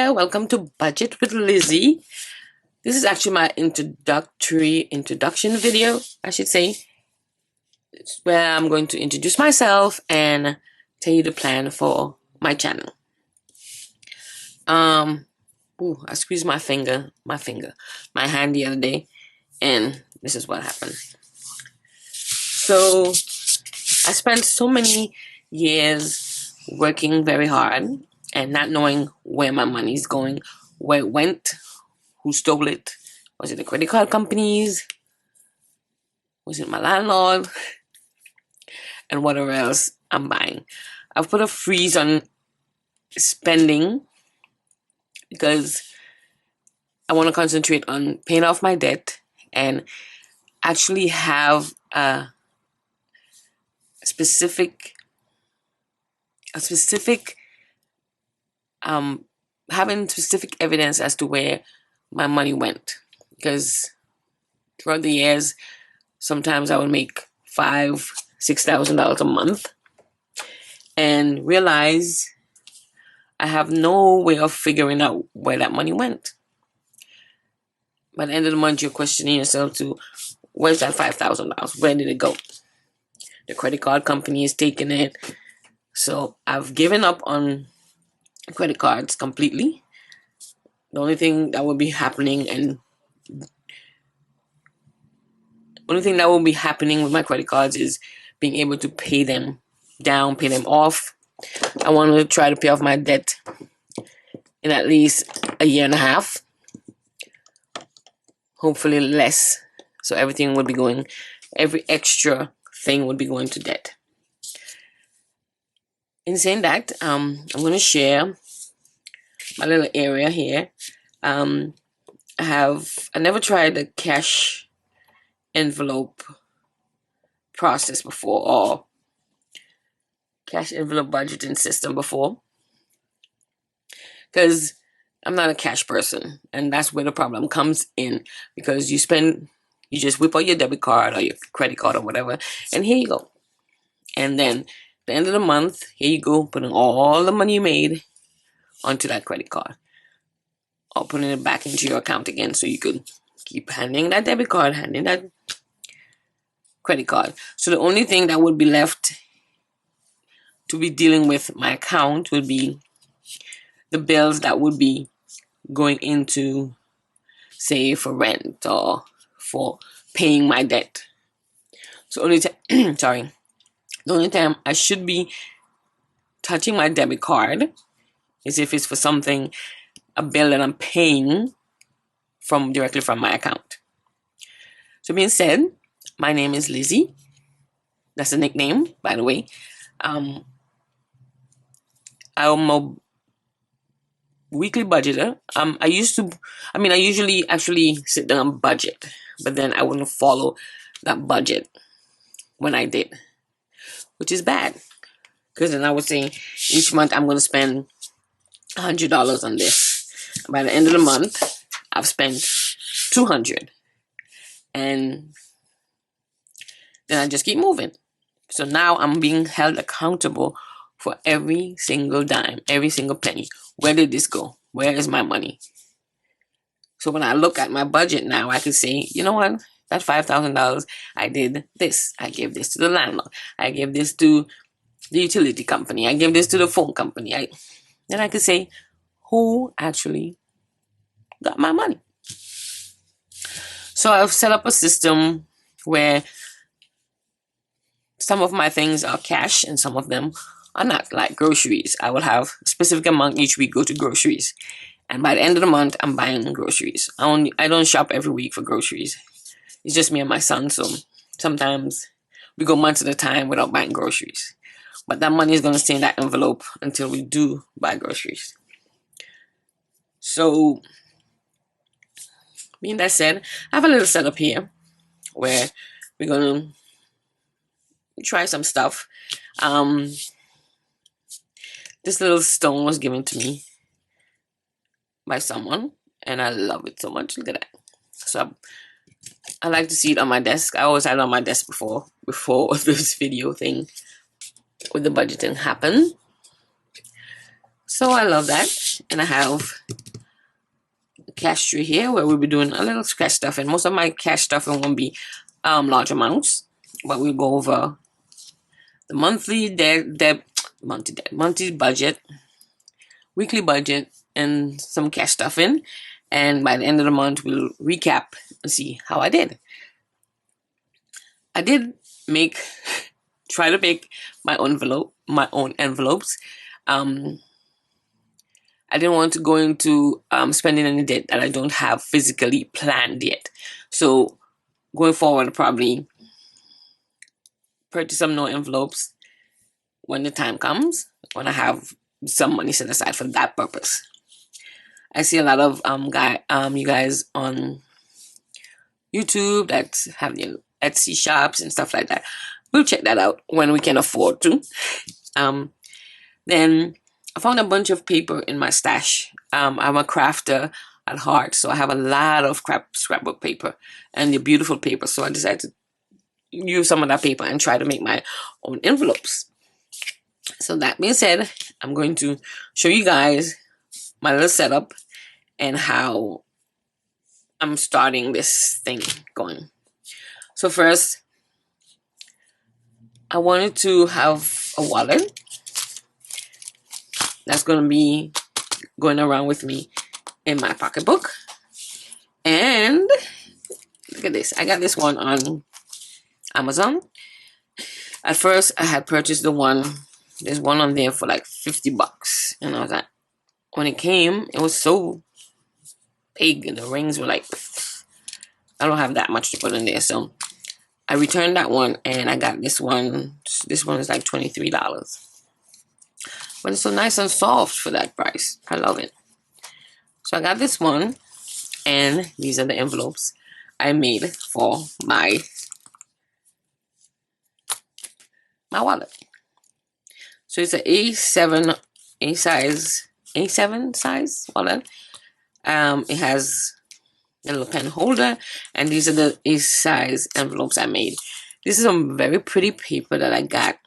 there, welcome to Budget with Lizzy. This is actually my introduction video, I should say. It's where I'm going to introduce myself and tell you the plan for my channel. I squeezed my hand the other day, and this is what happened. So I spent so many years working very hard and not knowing where my money is going, where it went, who stole it. Was it the credit card companies? Was it my landlord? And whatever else I'm buying. I've put a freeze on spending because I want to concentrate on paying off my debt and actually have having specific evidence as to where my money went, because throughout the years sometimes I would make $5,000-6,000 a month and realize I have no way of figuring out where that money went. By the end of the month, you're questioning yourself to, where's that $5,000? Where did it go? The credit card company is taking it. So I've given up on credit cards completely. The only thing that will be happening with my credit cards is being able to pay them down, pay them off. I want to try to pay off my debt in at least a year and a half. Hopefully less. So every extra thing would be going to debt. In saying that, I'm going to share my little area here. I never tried the cash envelope process before, or cash envelope budgeting system before, because I'm not a cash person, and that's where the problem comes in. Because you just whip out your debit card or your credit card or whatever, and here you go. And then at the end of the month, here you go, putting all the money you made onto that credit card, or putting it back into your account again, so you could keep handing that debit card, handing that credit card. So the only thing that would be left to be dealing with my account would be the bills that would be going into, say, for rent or for paying my debt. So the only time I should be touching my debit card is if it's for something, a bill that I'm paying directly from my account. So being said, my name is Lizzy. That's a nickname, by the way. I'm a weekly budgeter. I usually actually sit down and budget, but then I wouldn't follow that budget when I did, which is bad, because then I would say each month I'm going to spend $100 on this. By the end of the month, I've spent $200, and then I just keep moving. So now I'm being held accountable for every single dime, every single penny. Where did this go? Where is my money? So when I look at my budget now, I can say, you know what? That $5,000, I did this. I gave this to the landlord. I gave this to the utility company. I gave this to the phone company. Then I could say, who actually got my money? So I've set up a system where some of my things are cash and some of them are not, like groceries. I will have a specific amount each week go to groceries. And by the end of the month, I'm buying groceries. I don't shop every week for groceries. It's just me and my son, so sometimes we go months at a time without buying groceries. But that money is going to stay in that envelope until we do buy groceries. So, being that said, I have a little setup here where we're going to try some stuff. This little stone was given to me by someone, and I love it so much. Look at that. So I like to see it on my desk. I always had it on my desk before this video thing with the budgeting happened. So I love that. and I have a cash tray here where we'll be doing a little cash stuffing. Most of my cash stuffing won't be large amounts, but we'll go over the monthly monthly budget, weekly budget, and some cash stuffing. And by the end of the month, we'll recap and see how I did. I did try to make my own envelopes. I didn't want to go into spending any debt that I don't have physically planned yet. So going forward, I'll probably purchase some new envelopes when the time comes, when I have some money set aside for that purpose. I see a lot of you guys on YouTube that have your Etsy shops and stuff like that. We'll check that out when we can afford to. Then I found a bunch of paper in my stash. I'm a crafter at heart, so I have a lot of scrapbook paper and the beautiful paper. So I decided to use some of that paper and try to make my own envelopes. So that being said, I'm going to show you guys my little setup and how I'm starting this thing going. So first, I wanted to have a wallet that's going to be going around with me in my pocketbook. And look at this. I got this one on Amazon. At first, I had purchased there's one on there for like $50. And I was like, when it came, it was so big and the rings were like, I don't have that much to put in there. So I returned that one and I got this one. This one is like $23. But it's so nice and soft for that price. I love it. So I got this one, and these are the envelopes I made for my wallet. So it's an A7 size wallet. It has a little pen holder, and these are the A size envelopes I made. This is some very pretty paper that I got.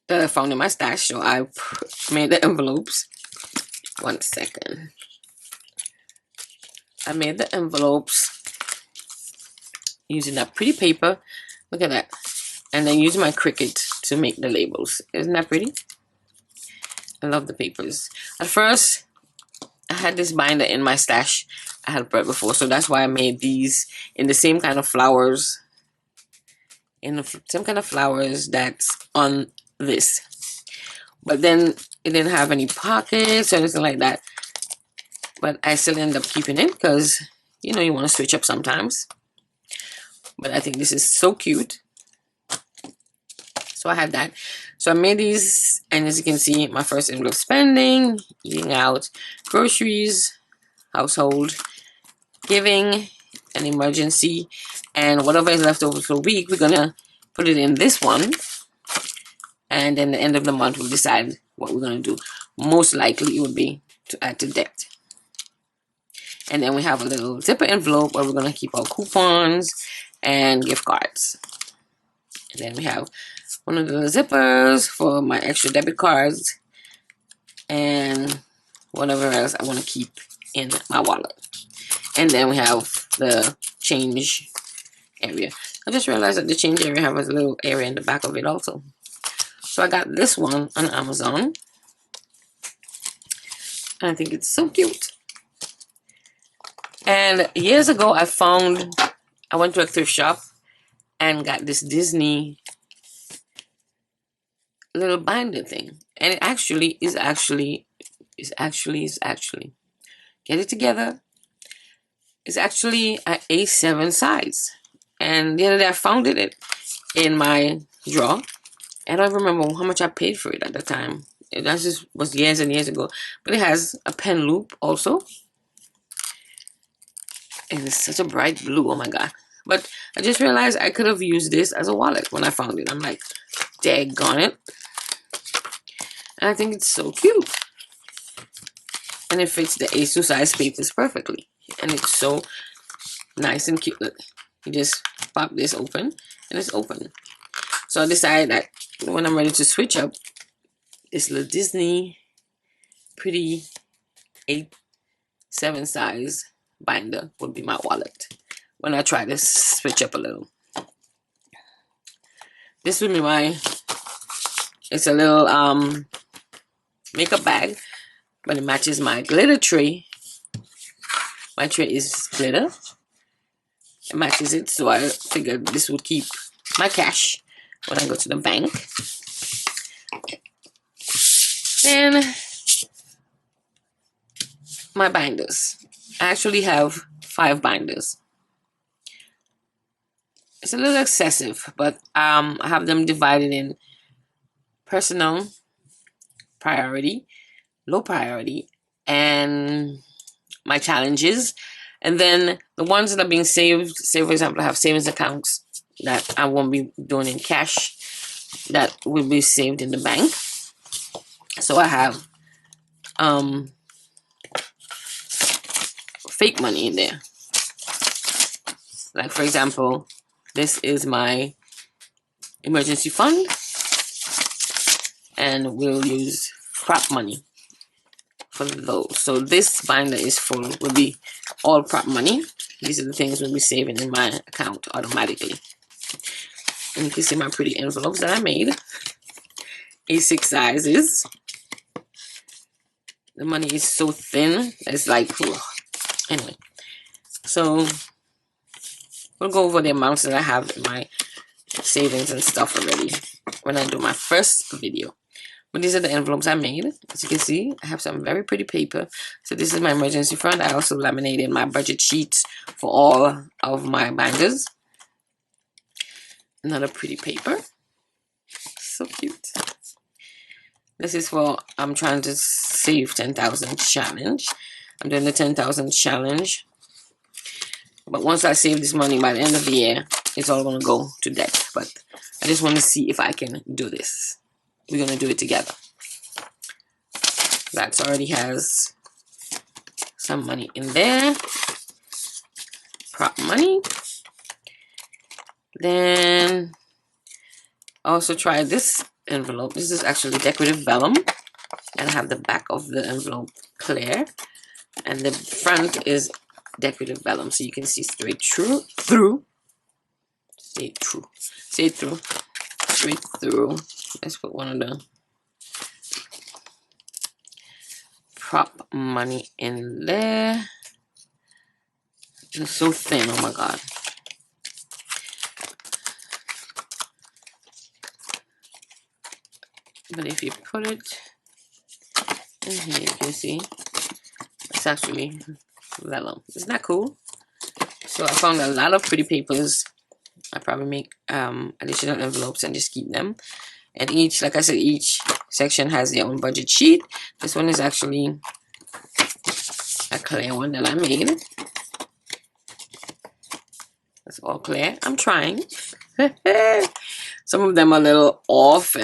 That I found in my stash, so I made the envelopes. One second. I made the envelopes using that pretty paper. Look at that. And then using my Cricut to make the labels. Isn't that pretty? I love the papers. At first, I had this binder in my stash I had brought before, so that's why I made these in the same kind of flowers. In the same kind of flowers that's on this. But then it didn't have any pockets or anything like that. But I still end up keeping it because, you know, you want to switch up sometimes. But I think this is so cute. So I had that. So I made these, and as you can see, my first envelope: spending, eating out, groceries, household, giving, an emergency, and whatever is left over for the week, we're gonna put it in this one. And then the end of the month, we'll decide what we're gonna do. Most likely, it would be to add to debt. And then we have a little zipper envelope where we're gonna keep our coupons and gift cards. And then we have one of the zippers for my extra debit cards and whatever else I want to keep in my wallet. And then we have the change area. I just realized that the change area has a little area in the back of it also. So I got this one on Amazon. And I think it's so cute. And years ago, I went to a thrift shop and got this Disney little binder thing. And it actually is get it together. It's actually an A7 size. And the other day I found it in my drawer. And I don't remember how much I paid for it at the time. That just was years and years ago. But it has a pen loop also. And it's such a bright blue. Oh my god. But I just realized I could have used this as a wallet when I found it. I'm like, daggone it. And I think it's so cute. And it fits the A2 size papers perfectly. And it's so nice and cute. Look, you just pop this open and it's open. So I decided that when I'm ready to switch up, this little Disney pretty 8-7 size binder would be my wallet when I try to switch up a little. This would be my, it's a little makeup bag, but it matches my glitter tray. My tray is glitter. It matches it, so I figured this would keep my cash when I go to the bank. And my binders. I actually have 5 binders. It's a little excessive, but I have them divided in personal, priority, low priority, and my challenges. And then the ones that are being saved, say for example I have savings accounts that I won't be doing in cash, that will be saved in the bank. So I have fake money in there. Like for example, this is my emergency fund, and we'll use prop money for those. So this binder is full, will be all prop money. These are the things we'll be saving in my account automatically. And you can see my pretty envelopes that I made. A6 sizes. The money is so thin, it's like, anyway. So we'll go over the amounts that I have in my savings and stuff already when I do my first video. But these are the envelopes I made. As you can see, I have some very pretty paper. So this is my emergency fund. I also laminated my budget sheets for all of my binders. Another pretty paper. So cute. This is for, I'm trying to save 10,000 challenge. I'm doing the 10,000 challenge. But once I save this money by the end of the year, it's all going to go to debt. But I just want to see if I can do this. We're going to do it together. That already has some money in there. Prop money. Then I also tried this envelope. This is actually decorative vellum. And I have the back of the envelope clear. And the front is decorative vellum. So you can see straight through. Straight through. Let's put one of the prop money in there. It's so thin, oh my god. But if you put it in here, you can see it's actually vellum. Isn't that cool? So I found a lot of pretty papers. I probably make additional envelopes and just keep them. And each, like I said, each section has their own budget sheet. This one is actually a clear one that I made. It's all clear. I'm trying. Some of them are a little off,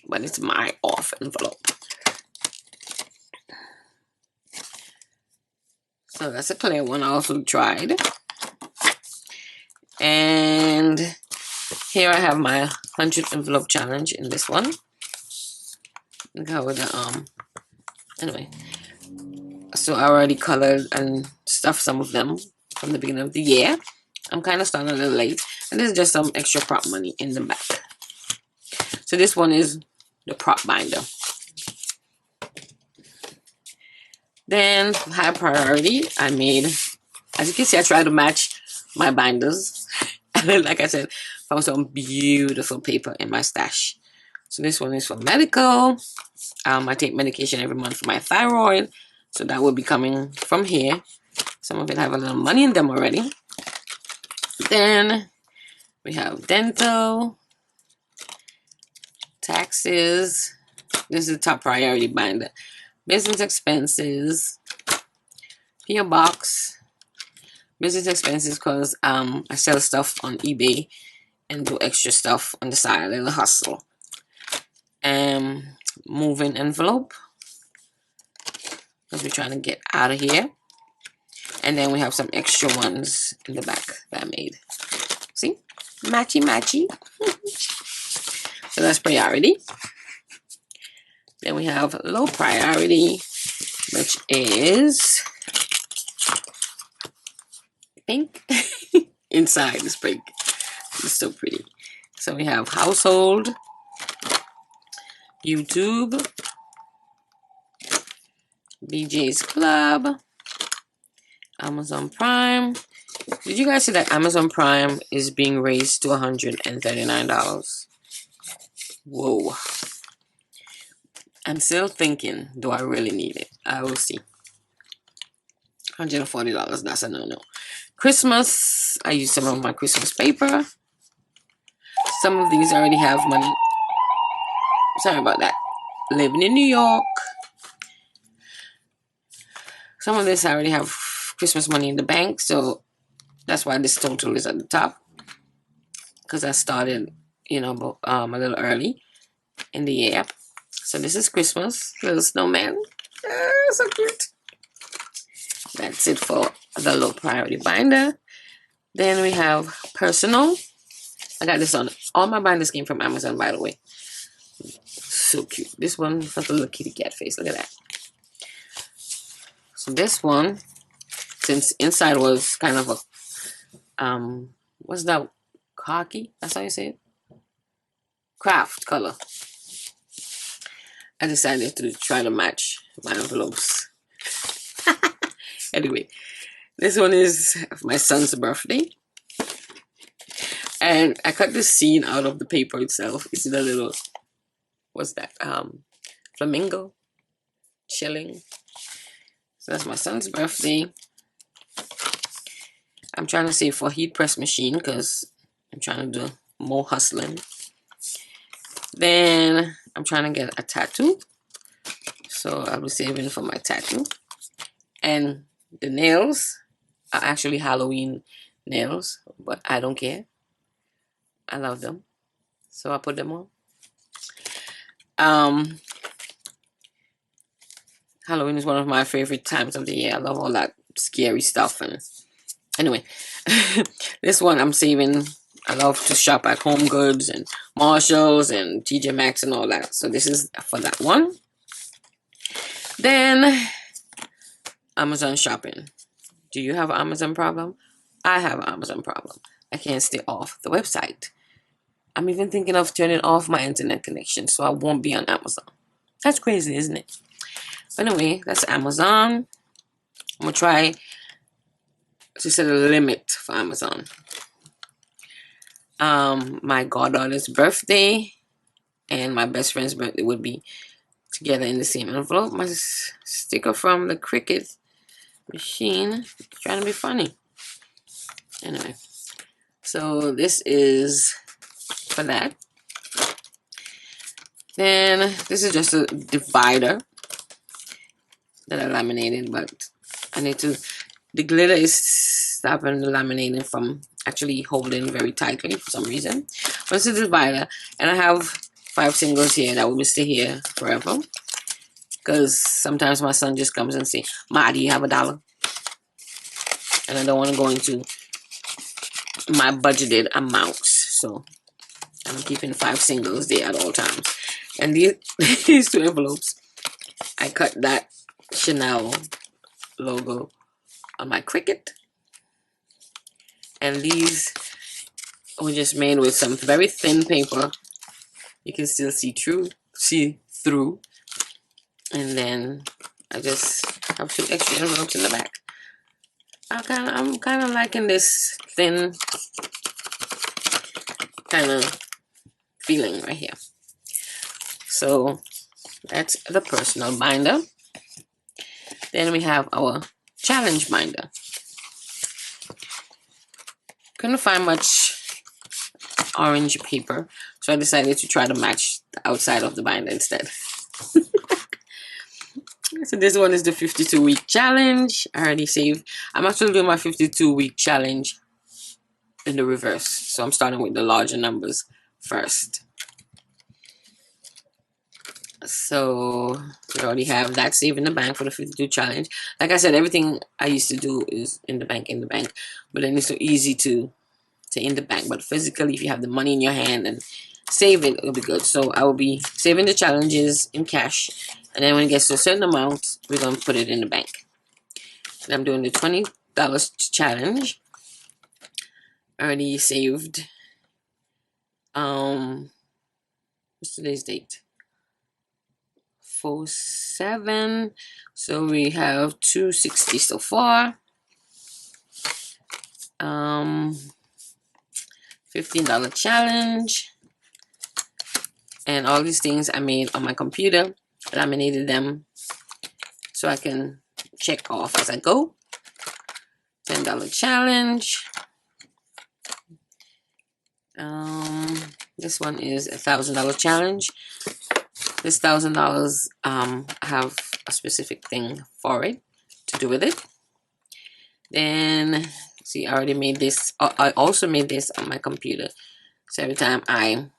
but it's my off envelope. So that's a clear one I also tried. And here I have my 100 envelope challenge in this one. Look how the anyway. So I already colored and stuffed some of them from the beginning of the year. I'm kind of starting a little late. And there's just some extra prop money in the back. So this one is the prop binder. Then high priority, I made, as you can see, I tried to match my binders. And then, like I said, found some beautiful paper in my stash. So this one is for medical. I take medication every month for my thyroid. So that will be coming from here. Some of it have a little money in them already. Then we have dental, taxes. This is the top priority binder. Business expenses, PO box. Business expenses because I sell stuff on eBay and do extra stuff on the side, a little hustle. Moving envelope because we're trying to get out of here. And then we have some extra ones in the back that I made. See? Matchy matchy. So that's priority. Then we have low priority, which is pink. Inside is pink. It's so pretty. So we have household, YouTube, BJ's Club, Amazon Prime. Did you guys see that Amazon Prime is being raised to $139? Whoa. I'm still thinking, do I really need it? I will see. $140, that's a no-no. Christmas, I use some of my Christmas paper. Some of these already have money. Sorry about that. Living in New York. Some of this I already have Christmas money in the bank, so that's why this total is at the top. Because I started, you know, a little early in the year. So this is Christmas. Little snowman. So cute. That's it for the low priority binder. Then we have personal. I got this on. All my binders came from Amazon, by the way. So cute. This one has a little kitty cat face. Look at that. So this one, since inside was kind of a, what's that? Khaki? That's how you say it? Craft color. I decided to try to match my envelopes. Anyway, this one is my son's birthday. And I cut the scene out of the paper itself. It's in a little, what's that? Flamingo. Chilling. So that's my son's birthday. I'm trying to save for heat press machine because I'm trying to do more hustling. Then I'm trying to get a tattoo. So I'll be saving for my tattoo. And the nails are actually Halloween nails, but I don't care. I love them. So I put them on. Halloween is one of my favorite times of the year. I love all that scary stuff. And anyway, this one I'm saving. I love to shop at Home Goods and Marshalls and TJ Maxx and all that. So this is for that one. Then Amazon shopping. Do you have an Amazon problem? I have an Amazon problem. I can't stay off the website. I'm even thinking of turning off my internet connection so I won't be on Amazon. That's crazy, isn't it? But anyway, that's Amazon. I'm going to try to set a limit for Amazon. My goddaughter's birthday and my best friend's birthday would be together in the same envelope. My sticker from the Cricut machine, trying to be funny. Anyway, so this is for that. Then this is just a divider that I laminated, but I need to, the glitter is stopping the laminating from actually holding very tightly for some reason. But it's a divider, and I have 5 singles here that will stay here forever. Because sometimes my son just comes and say, "Ma, do you have $1?" And I don't want to go into my budgeted amounts. So I'm keeping 5 singles there at all times. And these 2 envelopes, I cut that Chanel logo on my Cricut. And these were just made with some very thin paper. You can still see through. And then I just have 2 extra envelopes in the back. I'm kind of liking this thin kind of feeling right here. So that's the personal binder. Then we have our challenge binder. Couldn't find much orange paper, so I decided to try to match the outside of the binder instead. So this one is the 52-week challenge. I already saved. I'm actually doing my 52-week challenge in the reverse. So I'm starting with the larger numbers first. So we already have that saved in the bank for the 52 challenge. Like I said, everything I used to do is in the bank. But then it's so easy to in the bank. But physically, if you have the money in your hand and save it, it'll be good. So I will be saving the challenges in cash, and then when it gets to a certain amount, we're gonna put it in the bank. And I'm doing the $20 challenge. I already saved. What's today's date? 4/7. So we have $260 so far. $15 challenge. And all these things I made on my computer, laminated them so I can check off as I go. $10 challenge. This one is $1,000 challenge. This $1,000 have a specific thing for it to do with it. Then see, I already made this. I also made this on my computer. So every time I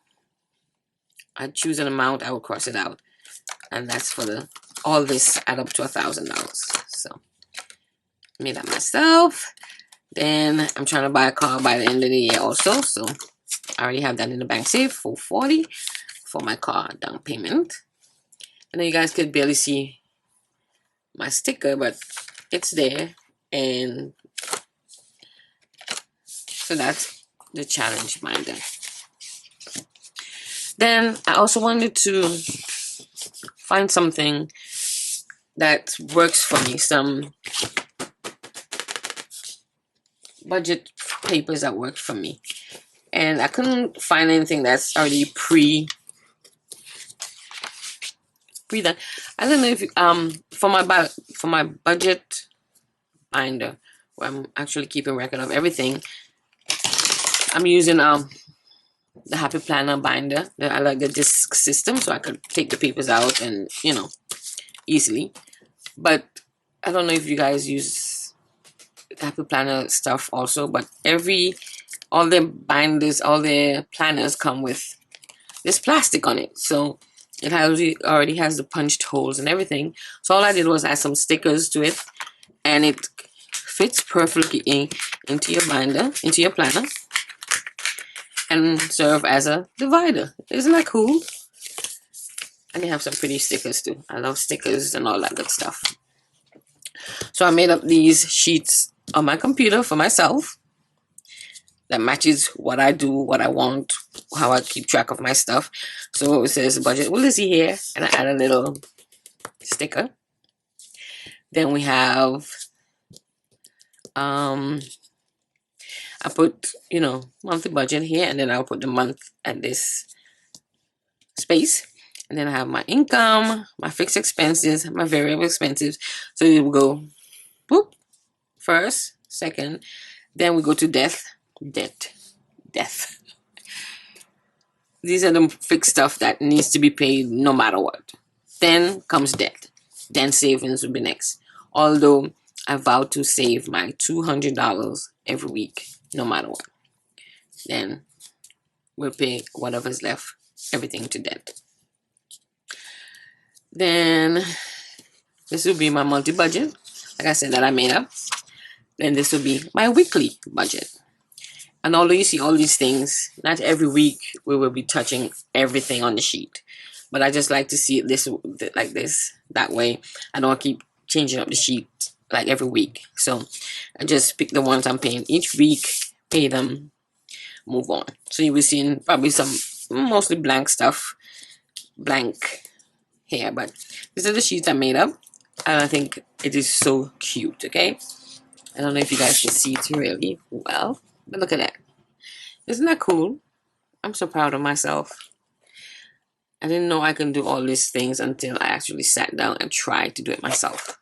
choose an amount, I will cross it out, and that's for the all this add up to $1,000. So made that myself. Then I'm trying to buy a car by the end of the year also, so I already have that in the bank save, $440 for my car down payment. I know you guys could barely see my sticker, but it's there, and so that's the challenge binder. Then I also wanted to find something that works for me, some budget papers that work for me, and I couldn't find anything that's already pre-done. I don't know if for my budget binder, where I'm actually keeping record of everything, I'm using the Happy Planner binder. I like the disc system, so I could take the papers out and, you know, easily. But I don't know if you guys use the Happy Planner stuff also, but all the binders, all the planners come with this plastic on it, so it already has the punched holes and everything. So all I did was add some stickers to it, and it fits perfectly into your binder, into your planner, and serve as a divider. Isn't that cool? And they have some pretty stickers too. I love stickers and all that good stuff. So I made up these sheets on my computer for myself that matches what I do, what I want, how I keep track of my stuff. So it says budget with Lizzy here, and I add a little sticker. Then we have I put, you know, monthly budget here, and then I'll put the month at this space. And then I have my income, my fixed expenses, my variable expenses. So it will go boop, first, second, then we go to debt. These are the fixed stuff that needs to be paid no matter what. Then comes debt. Then savings will be next. Although I vowed to save my $200 every week, no matter what. Then we'll pay whatever's left, everything to debt. Then this will be my monthly budget, like I said, that I made up. Then this will be my weekly budget. And although you see all these things, not every week we will be touching everything on the sheet. But I just like to see it like this. That way I don't keep changing up the sheet like every week. So I just pick the ones I'm paying each week, pay them, move on. So you will see probably some mostly blank stuff, blank here. But these are the sheets I made up. And I think it is so cute, okay? I don't know if you guys can see it really well, but look at that. Isn't that cool? I'm so proud of myself. I didn't know I can do all these things until I actually sat down and tried to do it myself.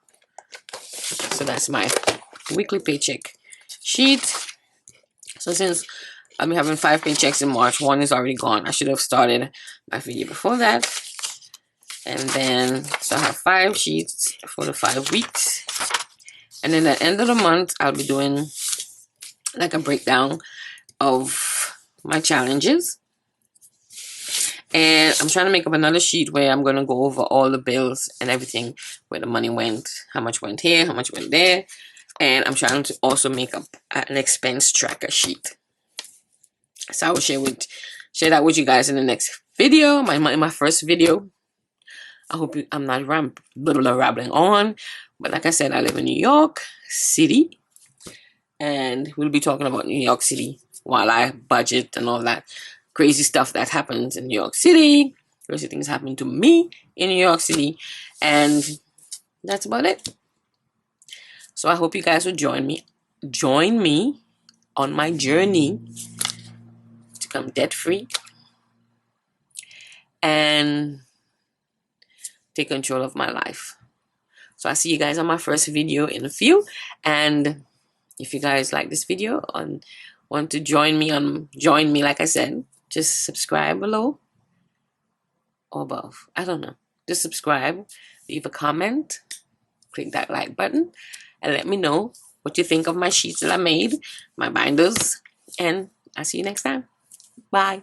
So that's my weekly paycheck sheet. So since I'll be having 5 paychecks in March, one is already gone. I should have started my video before that. And then, so I have 5 sheets for the 5 weeks. And then at the end of the month, I'll be doing like a breakdown of my challenges. And I'm trying to make up another sheet where I'm going to go over all the bills and everything, where the money went, how much went here, how much went there. And I'm trying to also make up an expense tracker sheet. So I will share with share that with you guys in the next video, my first video. I hope I'm not rambling on, but like I said, I live in New York City, and we'll be talking about New York City while I budget and all that crazy stuff that happens in New York City. Crazy things happen to me in New York City, and that's about it. So I hope you guys will join me on my journey to become debt free and take control of my life. So I'll see you guys on my first video in a few. And if you guys like this video and want to join me, like I said, just subscribe below or above. I don't know. Just subscribe, leave a comment, click that like button, and let me know what you think of my sheets that I made, my binders. And I'll see you next time. Bye.